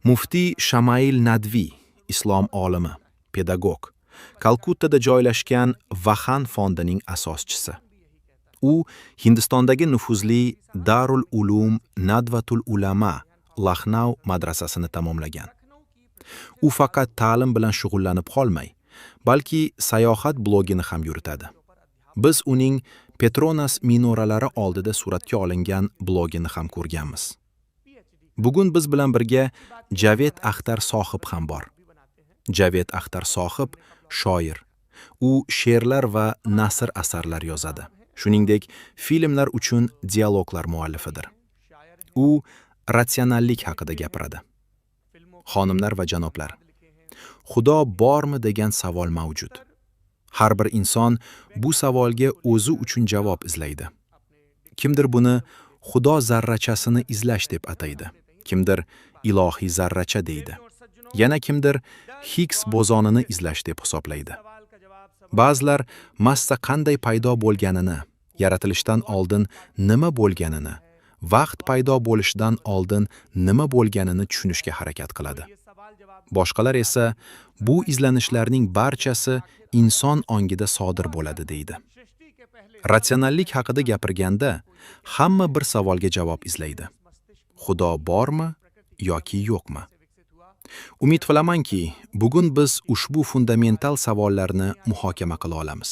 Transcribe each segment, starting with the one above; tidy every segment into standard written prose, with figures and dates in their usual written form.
Muftiy Shamail Nadvi, islom olimi, pedagog, Kalkuttada joylashgan Vahan fondining asoschisi. U Hindistondagi nufuzli Darul Ulum Nadvatul Ulama Laxnau madrasasini tamomlagan. U faqat ta'lim bilan shug'ullanib qolmay, balki sayohat blogini ham yuritadi. Biz uning Petronas minoralari oldida suratga olingan blogini ham ko'rganmiz. Bugun biz bilan birga Javed Axtar Sohib ham bor. Javed Axtar Sohib shoir. U she'rlar va nasr asarlar yozadi. Shuningdek, filmlar uchun dialoglar muallifidir. U ratsionallik haqida gapiradi. Xonimlar va janoblar, Xudo bormi degan savol mavjud. Har bir inson bu savolga o'zi uchun javob izlaydi. Kimdir buni Xudo zarrachasini izlash deb ataydi. Kimdir ilohiy zarracha deydi. Yana kimdir Higgs bozonini izlash deb hisoblaydi. Ba'zilar massa qanday paydo bo'lganini, yaratilishdan oldin nima bo'lganini, vaqt paydo bo'lishidan oldin nima bo'lganini tushunishga harakat qiladi. Boshqalar esa bu izlanishlarning barchasi inson ongida sodir bo'ladi deydi. Ratsionallik haqida gapirganda hamma bir savolga javob izlaydi. Xudo bormi yoki yo'qmi? Umid qilamanki, bugun biz ushbu fundamental savollarni muhokama qila olamiz.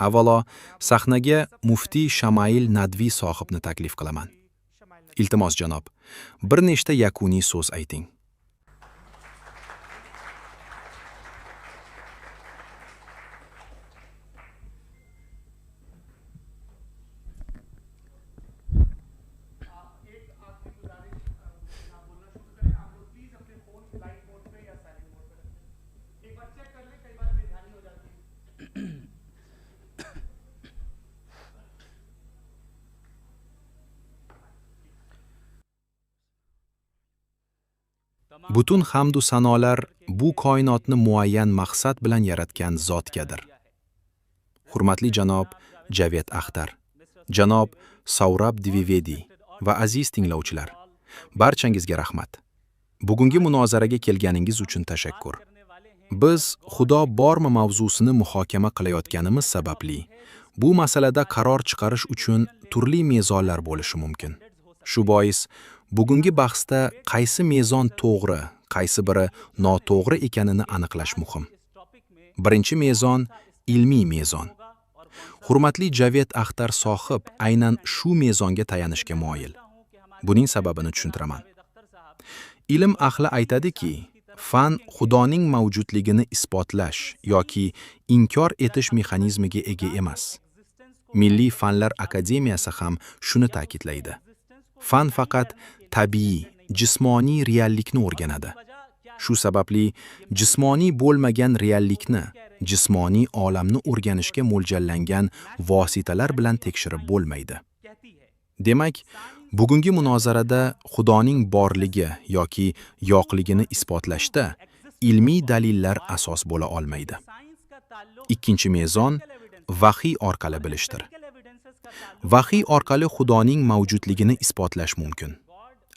Avvalo, sahnaga Muftiy Shamail Nadvi sohibni taklif qilaman. Iltimos janob, bir nechta yakuniy so'z ayting. Butun hamdu sanolar bu koinotni muayyan maqsad bilan yaratgan zotgadir. Hurmatli janob Javed Axtar, janob Saurabh Dwivedi va aziz tinglovchilar, barchangizga rahmat. Bugungi munozaraga kelganingiz uchun tashakkur. Biz Xudo bormi mavzusini muhokama qilayotganimiz sababli bu masalada qaror chiqarish uchun turli mezonlar bo'lishi mumkin. Shu bois bugungi bahsda qaysi mezon to'g'ri, qaysi biri noto'g'ri ekanini aniqlash muhim. Birinchi mezon ilmiy mezon. Hurmatli Javed Axtar sohib aynan shu mezonga tayanishga moyil. Buning sababini tushuntiraman. Ilm ahli aytadiki, fan Xudoning mavjudligini isbotlash yoki inkor etish mexanizmiga ega emas. Milliy fanlar akademiyasi ham shuni ta'kidlaydi. Fan faqat tabiiy, jismoniy reallikni o'rganadi. Shu sababli jismoniy bo'lmagan reallikni, jismoniy olamni o'rganishga mo'ljallangan vositalar bilan tekshirib bo'lmaydi. Demak, bugungi munozarada Xudoning borligi yoki yo'qligini isbotlashda ilmiy dalillar asos bo'la olmaydi. Ikkinchi mezon vahiy orqali bilishdir. Vahiy orqali Xudoning mavjudligini isbotlash mumkin.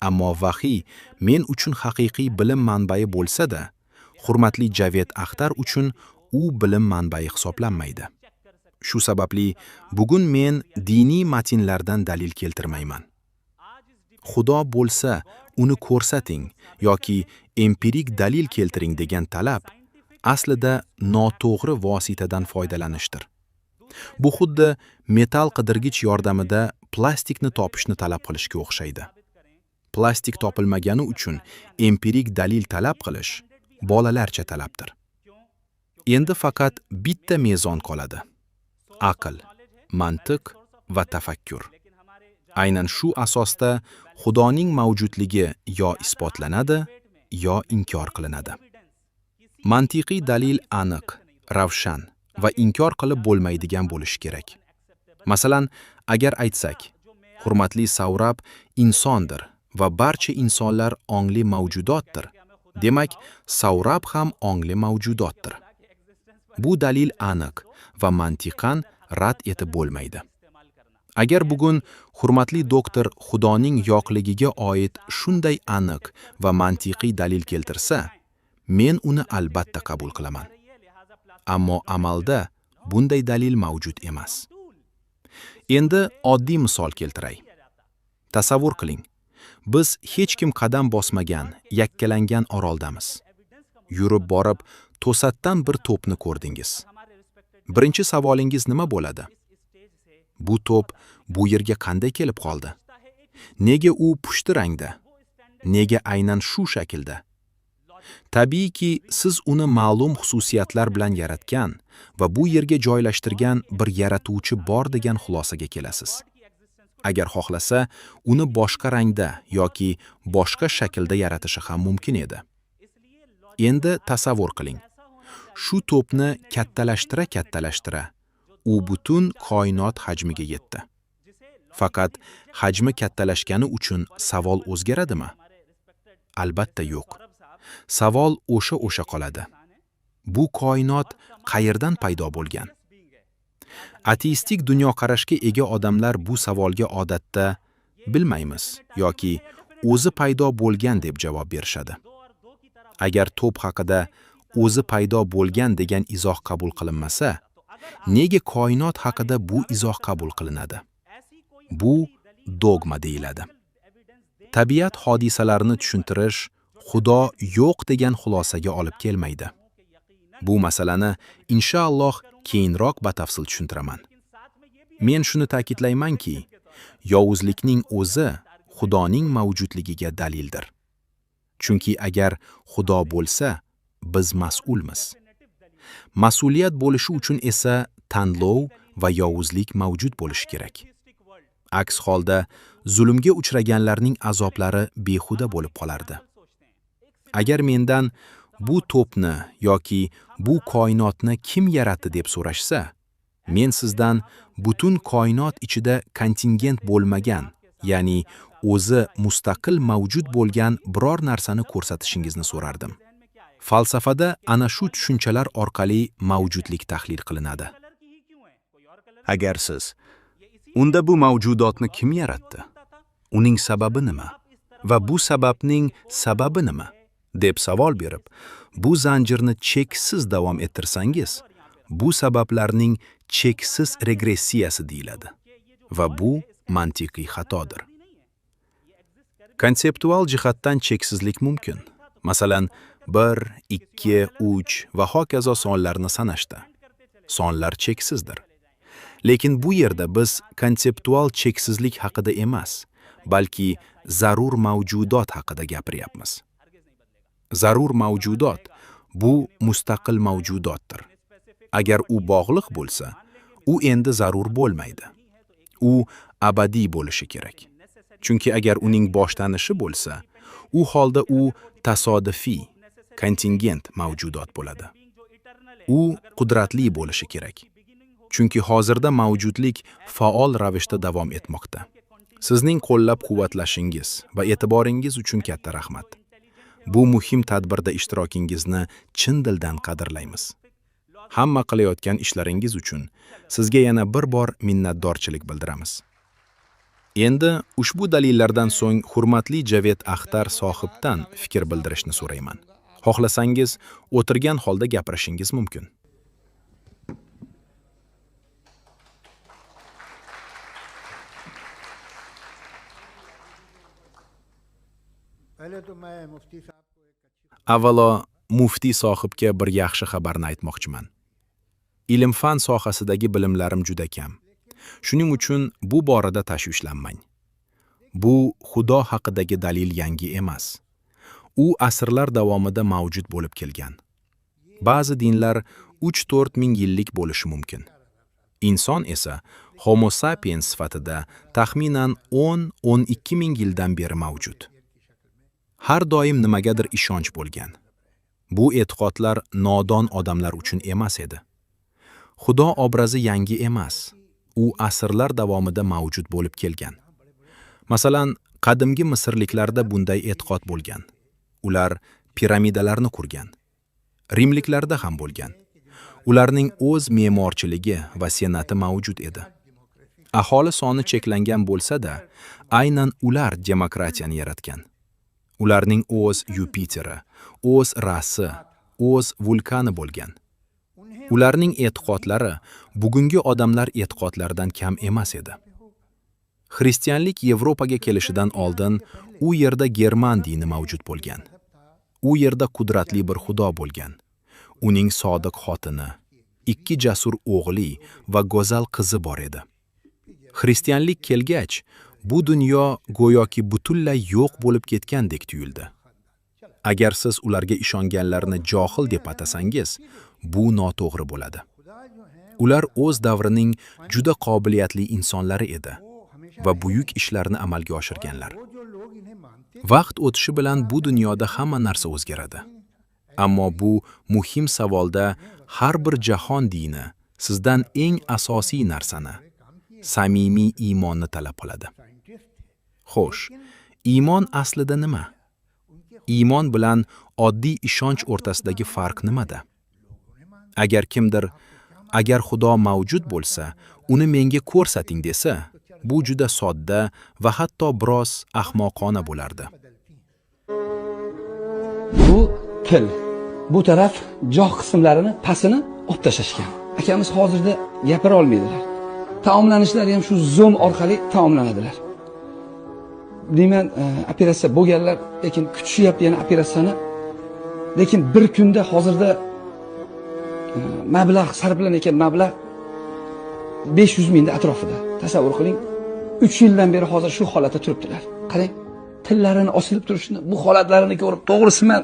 Ammo vahiy men uchun haqiqiy bilim manbai bo'lsa-da, hurmatli Javed Axtar uchun u bilim manbai hisoblanmaydi. Shu sababli bugun men diniy matnlardan dalil keltirmayman. Xudo bo'lsa, uni ko'rsating yoki empirik dalil keltiring degan talab aslida noto'g'ri vositadan foydalanishdir. Bu xuddi metal qidirgich yordamida plastikni topishni talab qilishga o'xshaydi. Plastik topilmagani uchun empirik dalil talab qilish bolalarcha talabdir. Endi faqat bitta mezon qoladi. Aql, mantiq va tafakkur. Aynan shu asosda Xudoning mavjudligi yo isbotlanadi, yo inkor qilinadi. Mantiqiy dalil aniq, ravshan va inkor qilib bo'lmaydigan bo'lishi kerak. Masalan, agar aytsak, hurmatli Saurabh insondir va barcha insonlar ongli mavjudotdir, demak, Saurabh ham ongli mavjudotdir. Bu dalil aniq va mantiqan rad etib bo'lmaydi. Agar bugun hurmatli doktor Xudoning yo'qligiga oid shunday aniq va mantiqiy dalil keltirsa, men uni albatta qabul qilaman. Ammo amalda bunday dalil mavjud emas. Endi oddiy misol keltiray. Tasavvur qiling, biz hech kim qadam bosmagan, yakkalangan oroldamiz. Yurib borib, to'satdan bir to'pni ko'rdingiz. Birinchi savolingiz nima bo'ladi? Bu to'p bu yerga qanday kelib qoldi? Nega u pushti rangda? Nega aynan shu shaklda? Tabiiyki, siz uni ma'lum xususiyatlar bilan yaratgan va bu yerga joylashtirgan bir yaratuvchi bor degan xulosaga kelasiz. Agar xohlasa, uni boshqa rangda yoki boshqa shaklda yaratishi ham mumkin edi. Endi tasavvur qiling. Shu to'pni kattalashtira, u butun koinot hajmiga yetdi. Faqat hajmi kattalashgani uchun savol o'zgaradimi? Albatta yo'q. Savol o'sha qoladi. Bu koinot qayerdan paydo bo'lgan? Ateistik dunyoqarashga ega odamlar bu savolga odatda bilmaymiz yoki o'zi paydo bo'lgan deb javob berishadi. Agar to'p haqida o'zi paydo bo'lgan degan izoh qabul qilinmasa, nega koinot haqida bu izoh qabul qilinadi? Bu dogma deyiladi. Tabiat hodisalarini tushuntirish Xudo yo'q degan xulosaga olib kelmaydi. Bu masalani inshaalloh keyinroq batafsil tushuntiraman. Men shuni ta'kidlaymanki, yovuzlikning o'zi Xudoning mavjudligiga dalildir. Chunki agar Xudo bo'lsa, biz mas'ulmiz. Mas'uliyat bo'lishi uchun esa tanlov va yovuzlik mavjud bo'lishi kerak. Aks holda zulmga uchraganlarning azoblari behuda bo'lib qolardi. Agar mendan bu to'pni yoki bu koinotni kim yaratdi deb so'rashsa, men sizdan butun koinot ichida kontingent bo'lmagan, ya'ni o'zi mustaqil mavjud bo'lgan biror narsani ko'rsatishingizni so'rardim. Falsafada ana shu tushunchalar orqali mavjudlik tahlil qilinadi. Agar siz, unda bu mavjudotni kim yaratdi? Uning sababi nima? Va bu sababning sababi nima? deb savol berib, bu zanjirni cheksiz davom ettirsangiz, bu sabablarning cheksiz regressiyasi deyiladi. Va bu mantiqiy xatodir. Konseptual jihatdan cheksizlik mumkin. Masalan, 1, 2, 3 va hokazo sonlarni sanashda. Sonlar cheksizdir. Lekin bu yerda biz konseptual cheksizlik haqida emas, balki zarur mavjudot haqida gapiryapmiz. Zarur mavjudot bu mustaqil mavjudotdir. Agar u bog'liq bo'lsa, u endi zarur bo'lmaydi. U abadiy bo'lishi kerak. Chunki agar uning boshlanishi bo'lsa, u holda u tasodifiy, kontingent mavjudot bo'ladi. U qudratli bo'lishi kerak. Chunki hozirda mavjudlik faol ravishda davom etmoqda. Sizning qo'llab-quvvatlashingiz va e'tiboringiz uchun katta rahmat. Bu muhim tadbirda ishtirokingizni chin dildan qadrlaymiz. Hamma qilayotgan ishlaringiz uchun sizga yana bir bor minnatdorchilik bildiramiz. Endi ushbu dalillardan so'ng hurmatli Javed Axtar sohibdan fikr bildirishni so'rayman. Xohlasangiz, o'tirgan holda gapirishingiz mumkin. Avvalo, muftiy sohibga bir yaxshi xabarni aytmoqchiman. Ilm-fan sohasidagi bilimlarim juda kam. Shuning uchun bu borada tashvishlanmang. Bu Xudo haqidagi dalil yangi emas. U asrlar davomida mavjud bo'lib kelgan. Ba'zi dinlar 3-4 ming yillik bo'lishi mumkin. Inson esa Homo sapiens sifatida taxminan 10-12 ming yildan beri mavjud. Har doim nimagadir ishonch bo'lgan. Bu e'tiqodlar nodon odamlar uchun emas edi. Xudo obrazi yangi emas. U asrlar davomida mavjud bo'lib kelgan. Masalan, qadimgi Misrliklarda bunday e'tiqod bo'lgan. Ular piramidalarni qurgan. Rimliklarda ham bo'lgan. Ularning o'z me'morchiligi va senati mavjud edi. Aholi soni cheklangan bo'lsa-da, aynan ular demokratiyani yaratgan. Ularning o'z Yupiteri, o'z rasi, o'z vulkani bo'lgan. Ularning e'tiqodlari bugungi odamlar e'tiqodlaridan kam emas edi. Xristianlik Yevropaga kelishidan oldin u yerda German dini mavjud bo'lgan. U yerda qudratli bir xudo bo'lgan. Uning sodiq xotini, 2 jasur o'g'li va go'zal qizi bor edi. Xristianlik kelgach, bu dunyo go'yoki butunlay yo'q bo'lib ketgandek tuyuldi. Agar siz ularga ishonganlarni johil deb atasangiz, bu noto'g'ri bo'ladi. Ular o'z davrining juda qobiliyatli insonlari edi va buyuk ishlarni amalga oshirganlar. Vaqt o'tishi bilan bu dunyoda hamma narsa o'zgaradi. Ammo bu muhim savolda har bir jahon dini sizdan eng asosiy narsani, samimiy iymonni talab qiladi. Xo'sh, iymon aslida nima? Iymon bilan oddiy ishonch o'rtasidagi farq nimada? Agar Xudo mavjud bo'lsa, uni menga ko'rsating desa, bu juda sodda va hatto biroz ahmoqona bo'lardi. Bu til. Bu taraf joh qismlarini, pasini olib tashlashgan. Akamiz hozirda gapira olmaydilar. Taomlanishlari ham shu zo'm orqali taomlanadilar. Deyman, operatsiya bo'lganlar, lekin kutishyapti yana operatsiyani. Lekin bir kunda hozirda mablag' sarflanayotgan mablag' 500 mingning atrofida. Tasavvur qiling, 3 yildan beri hozir shu holatda turibdilar. Qarang, tillarini osilib turishini, bu holatlarini ko'rib, to'g'risi men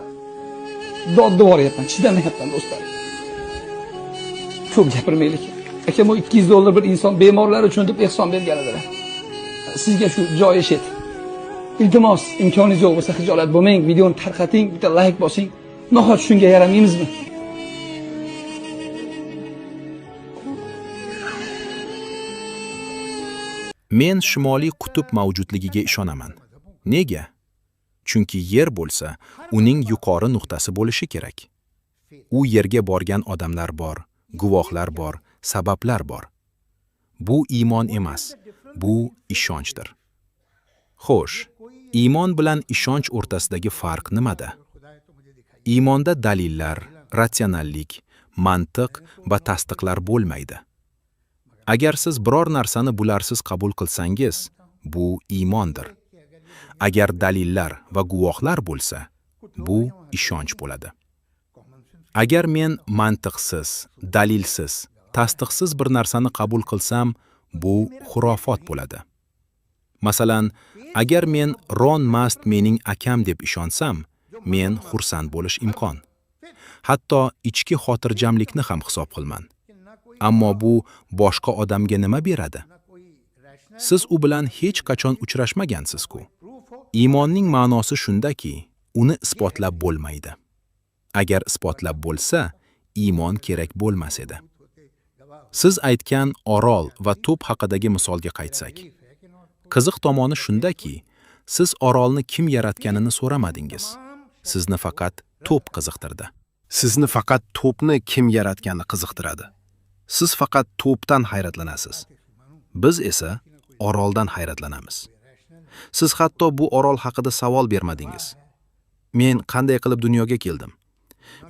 dodda boryapman, chidamayapman do'stlar. Ko'p gapirmaylik. Akam o $200 bir inson bemorlar uchun deb ehson bergan edilar. Sizga shu joyi shet. Iltimos, imkoningiz yo'q bo'lsa xijolat bo'lmang, videoni tarqating, bitta like bosing. Nahot shunga yaramaymizmi? Men Shimoliy qutb mavjudligiga ishonaman. Nega? Chunki yer bo'lsa, uning yuqori nuqtasi bo'lishi kerak. U yerga borgan odamlar bor, guvohlar bor, sabablar bor. Bu iymon emas, bu ishonchdir. Xo'sh, iymon bilan ishonch o'rtasidagi farq nimada? Iymonda dalillar, ratsionallik, mantiq va tasdiqlar bo'lmaydi. Agar siz biror narsani bularsiz qabul qilsangiz, bu iymondir. Agar dalillar va guvohlar bo'lsa, bu ishonch bo'ladi. Agar men mantiqsiz, dalilsiz, tasdiqsiz bir narsani qabul qilsam, bu xurofot bo'ladi. Masalan, agar men Ron Mast mening akam deb ishonsam, men xursand bo'lish imkon. Hatto ichki xotirjamlikni ham hisob qilman. Ammo bu boshqa odamga nima beradi? Siz u bilan hech qachon uchrashmagansiz-ku. Iymonning ma'nosi shundaki, uni isbotlab bo'lmaydi. Agar isbotlab bo'lsa, iymon kerak bo'lmas edi. Siz aytgan orol va to'p haqidagi misolga qaytsak. Qiziq tomoni shundaki, siz orolni kim yaratganini so'ramadingiz. Sizni faqat to'p qiziqtirdi. Sizni faqat to'pni kim yaratgani qiziqtiradi. Siz faqat to'pdan hayratlanasiz. Biz esa oroldan hayratlanamiz. Siz hatto bu orol haqida savol bermadingiz. Men qanday qilib dunyoga keldim?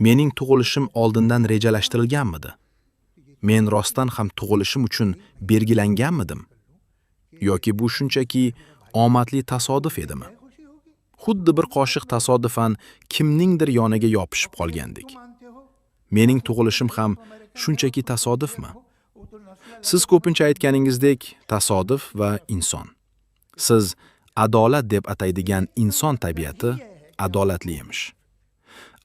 Mening tug'ilishim oldindan rejalashtirilganmidi? Men rostdan ham tug'ilishim uchun belgilanganmidim? Yoki bu shunchaki omadli tasodif edimi? Xuddi bir qoshiq tasodifan kimningdir yoniga yopishib qolgandik. Mening tug'ilishim ham shunchaki tasodifmi? Siz ko'pincha aytganingizdek, tasodif va inson. Siz adolat deb ataydigan inson tabiati adolatli emish.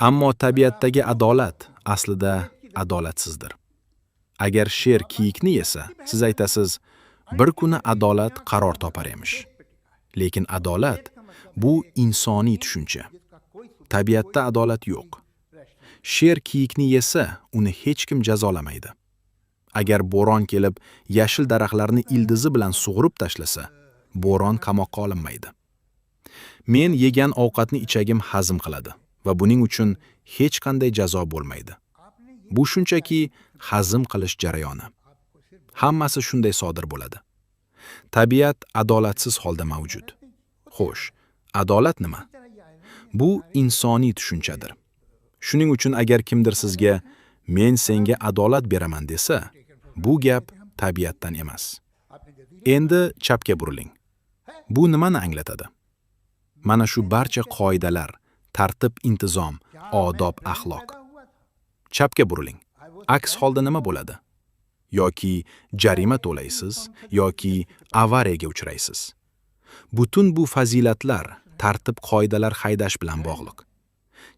Ammo tabiatdagi adolat aslida adolatsizdir. Agar sher kiyikni yesa, siz aytasiz, bir kuni adolat qaror topar emish. Lekin adolat bu insoniy tushuncha. Tabiatda adolat yo'q. Sher kiyikni yesa, uni hech kim jazolamaydi. Agar bo'ron kelib, yashil daraxtlarni ildizi bilan sug'urib tashlasa, bo'ron qamoqqa olinmaydi. Men yegan ovqatni ichagim hazm qiladi va buning uchun hech qanday jazo bo'lmaydi. Bu shunchaki hazm qilish jarayoni. Hammasi shunday sodir bo'ladi. Tabiat adolatsiz holda mavjud. Xo'sh, adolat nima? Bu insoniy tushunchadir. Shuning uchun agar kimdir sizga men senga adolat beraman desa, bu gap tabiatdan emas. Endi chapga buriling. Bu nimani anglatadi? Mana shu barcha qoidalar, tartib, intizom, odob, axloq. Chapga buriling. Aks holda nima bo'ladi? Yoki jarima to'laysiz, yoki avariyaga uchraysiz. Butun bu fazilatlar, tartib, qoidalar haydash bilan bog'liq.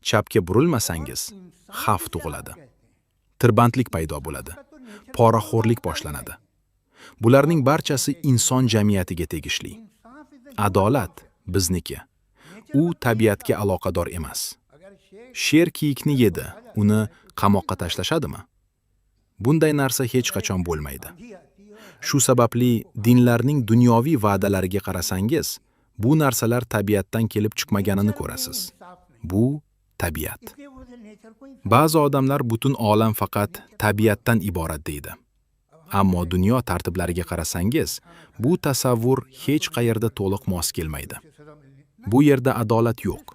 Chapga burilmasangiz, xavf tug'iladi. Tirbandlik paydo bo'ladi. Poraxo'rlik boshlanadi. Bularning barchasi inson jamiyatiga tegishli. Adolat bizniki. U tabiatga aloqador emas. Sher kiyikni yedi, uni qamoqqa tashlashadimi? Bunday narsa hech qachon bo'lmaydi. Shu sababli dinlarning dunyoviy va'dalariga qarasangiz, bu narsalar tabiatdan kelib chiqmaganini ko'rasiz. Bu tabiat. Ba'zi odamlar butun olam faqat tabiatdan iborat deydi. Ammo dunyo tartiblariga qarasangiz, bu tasavvur hech qayerda to'liq mos kelmaydi. Bu yerda adolat yo'q.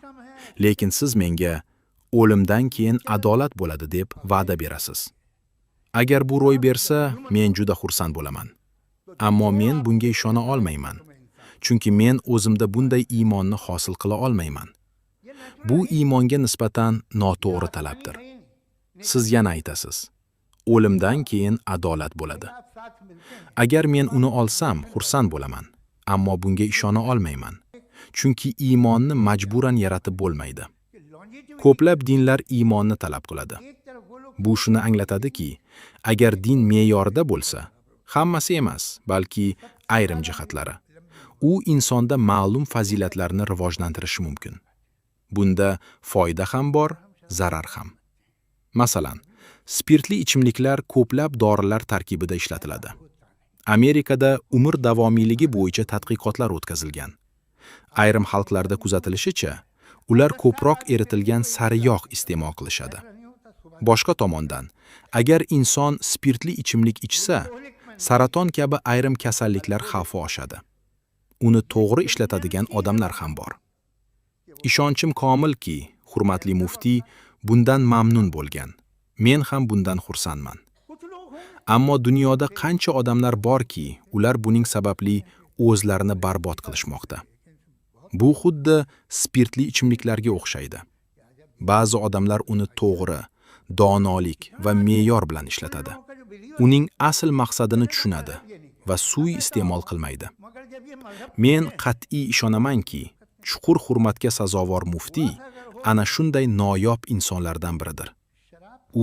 Lekin siz menga o'limdan keyin adolat bo'ladi deb va'da berasiz. Agar bu ro'y bersa, men juda xursand bo'laman. Ammo men bunga ishona olmayman. Chunki men o'zimda bunday iymonni hosil qila olmayman. Bu iymonga nisbatan noto'g'ri talabdir. Siz yana aytasiz, o'limdan keyin adolat bo'ladi. Agar men uni olsam, xursand bo'laman. Ammo bunga ishona olmayman. Chunki iymonni majburan yaratib bo'lmaydi. Ko'plab dinlar iymonni talab qiladi. Bu shuni anglatadiki, agar din me'yorida bo'lsa, hammasi emas, balki ayrim jihatlari, u insonda ma'lum fazilatlarni rivojlantirishi mumkin. Bunda foyda ham bor, zarar ham. Masalan, spirtli ichimliklar ko'plab dorilar tarkibida ishlatiladi. Amerikada umr davomiyligi bo'yicha tadqiqotlar o'tkazilgan. Ayrim xalqlarda kuzatilishicha, ular ko'proq eritilgan sariyog' iste'mol qilishadi. Boshqa tomondan, agar inson spirtli ichimlik ichsa, saraton kabi ayrim kasalliklar xavfi oshadi. Uni to'g'ri ishlatadigan odamlar ham bor. Ishonchim komilki, hurmatli muftiy bundan mamnun bo'lgan. Men ham bundan xursandman. Ammo dunyoda qancha odamlar borki, ular buning sababli o'zlarini barbod qilishmoqda. Bu xuddi spirtli ichimliklarga o'xshaydi. Ba'zi odamlar uni to'g'ri, donolik va me'yor bilan ishlatadi. Uning asl maqsadini tushunadi va suiy iste'mol qilmaydi. Men qat'iy ishonamanki, chuqur hurmatga sazovor muftiy ana shunday noyob insonlardan biridir.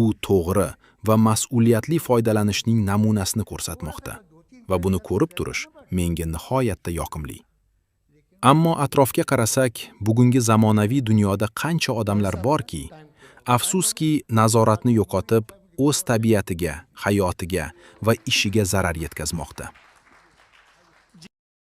U to'g'ri va mas'uliyatli foydalanishning namunasini ko'rsatmoqda va buni ko'rib turish menga nihoyatda yoqimli. Ammo atrofga qarasak, bugungi zamonaviy dunyoda qancha odamlar borki, afsuski nazoratni yo'qotib, o'z tabiatiga, hayotiga va ishiga zarar yetkazmoqda.